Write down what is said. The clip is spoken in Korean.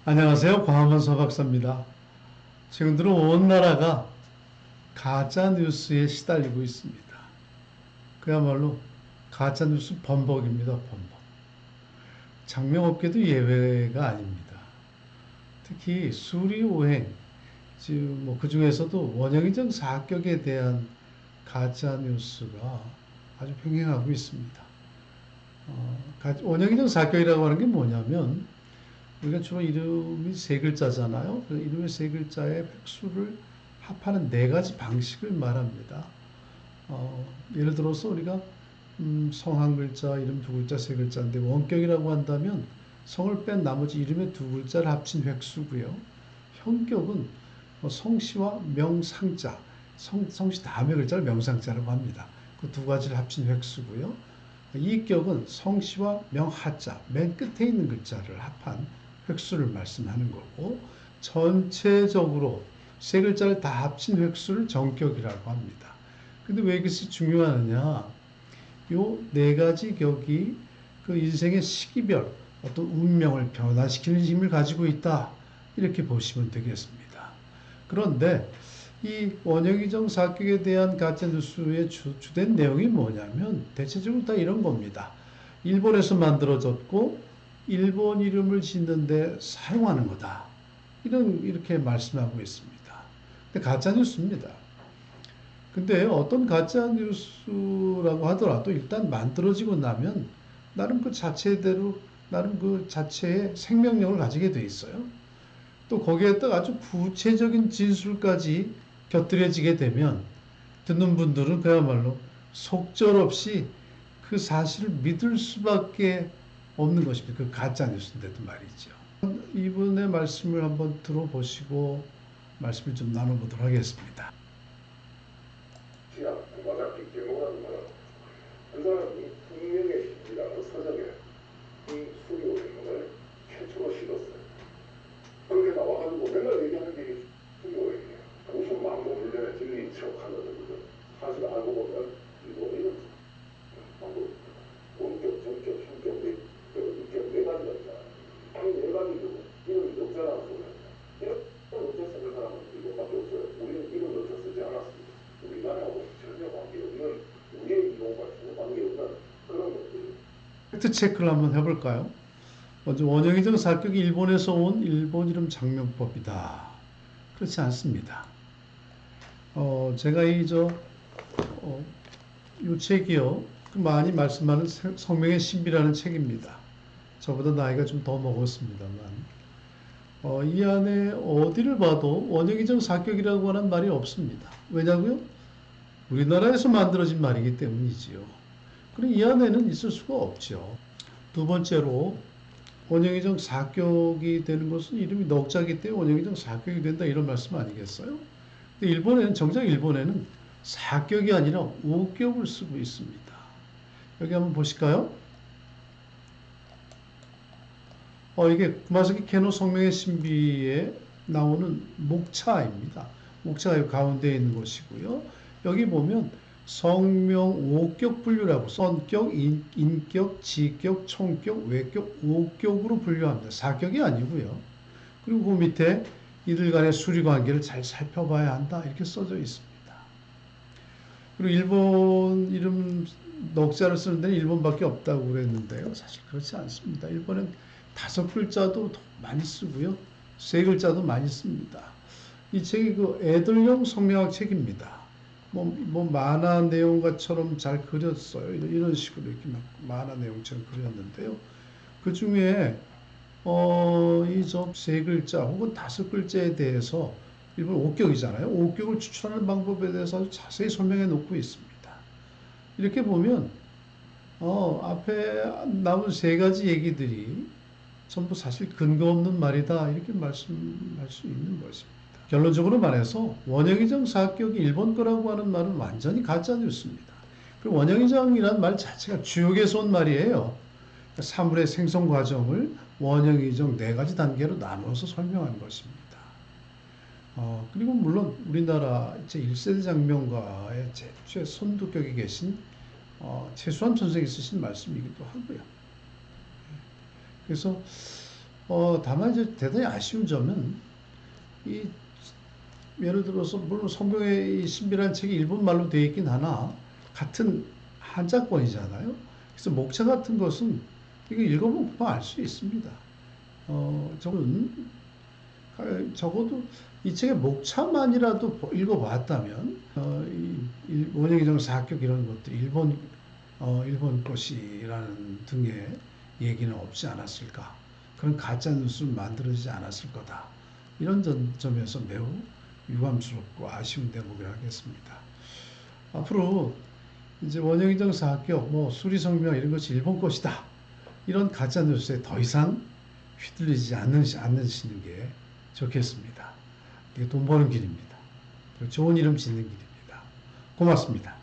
안녕하세요. 광화문 서박사입니다. 최근 들어 온 나라가 가짜 뉴스에 시달리고 있습니다. 그야말로 가짜 뉴스 범벅입니다. 범벅. 장명업계도 예외가 아닙니다. 특히 수리오행, 지금 그 중에서도 원형이정 사격에 대한 가짜 뉴스가 아주 횡행하고 있습니다. 원형이정 사격이라고 하는 게 뭐냐면 우리가 주로 이름이 세 글자잖아요. 그 이름의 세 글자의 획수를 합하는 네 가지 방식을 말합니다. 예를 들어서 우리가 성 한 글자, 이름 두 글자, 세 글자인데 원격이라고 한다면 성을 뺀 나머지 이름의 두 글자를 합친 획수고요. 형격은 성씨와 명상자, 성씨 다음의 글자를 명상자라고 합니다. 그 두 가지를 합친 획수고요. 이격은 성씨와 명하자, 맨 끝에 있는 글자를 합한 획수를 말씀하는 거고, 전체적으로 세 글자를 다 합친 획수를 정격이라고 합니다. 근데 왜 이것이 중요하느냐? 요 네 가지 격이 그 인생의 시기별 어떤 운명을 변화시키는 힘을 가지고 있다. 이렇게 보시면 되겠습니다. 그런데 이 원형이정 사격에 대한 가짜뉴스의 주된 내용이 뭐냐면 대체적으로 다 이런 겁니다. 일본에서 만들어졌고 일본 이름을 짓는데 사용하는 거다. 이렇게 말씀하고 있습니다. 근데 가짜뉴스입니다. 근데 어떤 가짜뉴스라고 하더라도 일단 만들어지고 나면 나름 그 자체대로 나름 그 자체의 생명력을 가지게 돼 있어요. 또 거기에다가 아주 구체적인 진술까지 곁들여지게 되면 듣는 분들은 그야말로 속절없이 그 사실을 믿을 수밖에 없는 것입니다. 그 가짜 뉴스인데도 말이죠. 이분의 말씀을 한번 들어보시고 말씀을 좀 나눠보도록 하겠습니다. 맞았기 때문에 한 사람이 운명의 신이라는 서적에 이 수리오행을 최초로 실었어요. 그렇게 나와가지고 맨날 얘기하는 게 수리오행이에요. 무슨 망고 훈련의 진리인 척하는 거거든. 사실 알고 보면 이거는 망고 원격, 전격, 형격, 육격 네 가지가 있잖아. 아니 네 가지도 이름이 역자라는 소리야. 이런 역자 쓰는 사람은 이것밖에 없어요. 우리는 이름 역자 쓰지 않았습니다. 우리나라하고 전혀 관계없는 우리의 이론과 전혀 관계없는 그런 것들이. 팩트 체크를 한번 해볼까요? 먼저 원형이정 사격이 일본에서 온 일본 이름 장명법이다. 그렇지 않습니다. 제가 이 책이요. 많이 말씀하는 성명의 신비라는 책입니다. 저보다 나이가 좀 더 먹었습니다만. 이 안에 어디를 봐도 원형이정 사격이라고 하는 말이 없습니다. 왜냐고요? 우리나라에서 만들어진 말이기 때문이지요. 그럼 이 안에는 있을 수가 없죠. 두 번째로 원형이정 사격이 되는 것은 이름이 넉자기 때문에 원형이정 사격이 된다 이런 말씀 아니겠어요? 근데 정작 일본에는 사격이 아니라 오격을 쓰고 있습니다. 여기 한번 보실까요? 이게 구마사키 케노 성명의 신비에 나오는 목차입니다. 목차가 이 가운데 있는 것이고요. 여기 보면 성명 오격 분류라고 선격, 인격, 지격, 총격, 외격, 오격으로 분류합니다. 사격이 아니고요. 그리고 그 밑에 이들 간의 수리 관계를 잘 살펴봐야 한다. 이렇게 써져 있습니다. 그리고 일본 이름 넉자를 쓰는 데는 일본밖에 없다고 그랬는데요. 사실 그렇지 않습니다. 일본은 5글자도 많이 쓰고요. 3글자도 많이 씁니다. 이 책이 그 애들용 성명학 책입니다. 만화 내용과처럼 잘 그렸어요. 이런 식으로 이렇게 만화 내용처럼 그렸는데요. 그 중에, 이 3글자 혹은 5글자에 대해서 일본 오격이잖아요. 오격을 추출하는 방법에 대해서 아주 자세히 설명해 놓고 있습니다. 이렇게 보면, 앞에 남은 3가지 얘기들이 전부 사실 근거 없는 말이다. 이렇게 말씀할 수 있는 것입니다. 결론적으로 말해서 원형이정 사격이 일본 거라고 하는 말은 완전히 가짜 뉴스입니다. 그리고 원형이정이라는 말 자체가 주역에서 온 말이에요. 사물의 생성 과정을 원형이정 4가지 단계로 나눠서 설명한 것입니다. 그리고 물론 우리나라 제1세대 장명가의 최 선두격에 계신 최수환 선생이 쓰신 말씀이기도 하고요. 그래서 다만 이제 대단히 아쉬운 점은 이 예를 들어서 물론 성경의 이 신비란 책이 일본 말로 되어 있긴 하나 같은 한자권이잖아요. 그래서 목차 같은 것은 이거 읽어보면 금방 알 수 있습니다. 저는 적어도 이 책의 목차만이라도 읽어봤다면 원영의정 사격 이런 것들 일본 것이라는 등의 얘기는 없지 않았을까. 그런 가짜 뉴스를 만들어지지 않았을 거다. 이런 점에서 매우 유감스럽고 아쉬운 대목이라 하겠습니다. 앞으로 이제 원영의정 사격, 수리성명 이런 것이 일본 것이다. 이런 가짜 뉴스에 더 이상 휘둘리지 않으시는 게 좋겠습니다. 이게 돈 버는 길입니다. 좋은 이름 짓는 길입니다. 고맙습니다.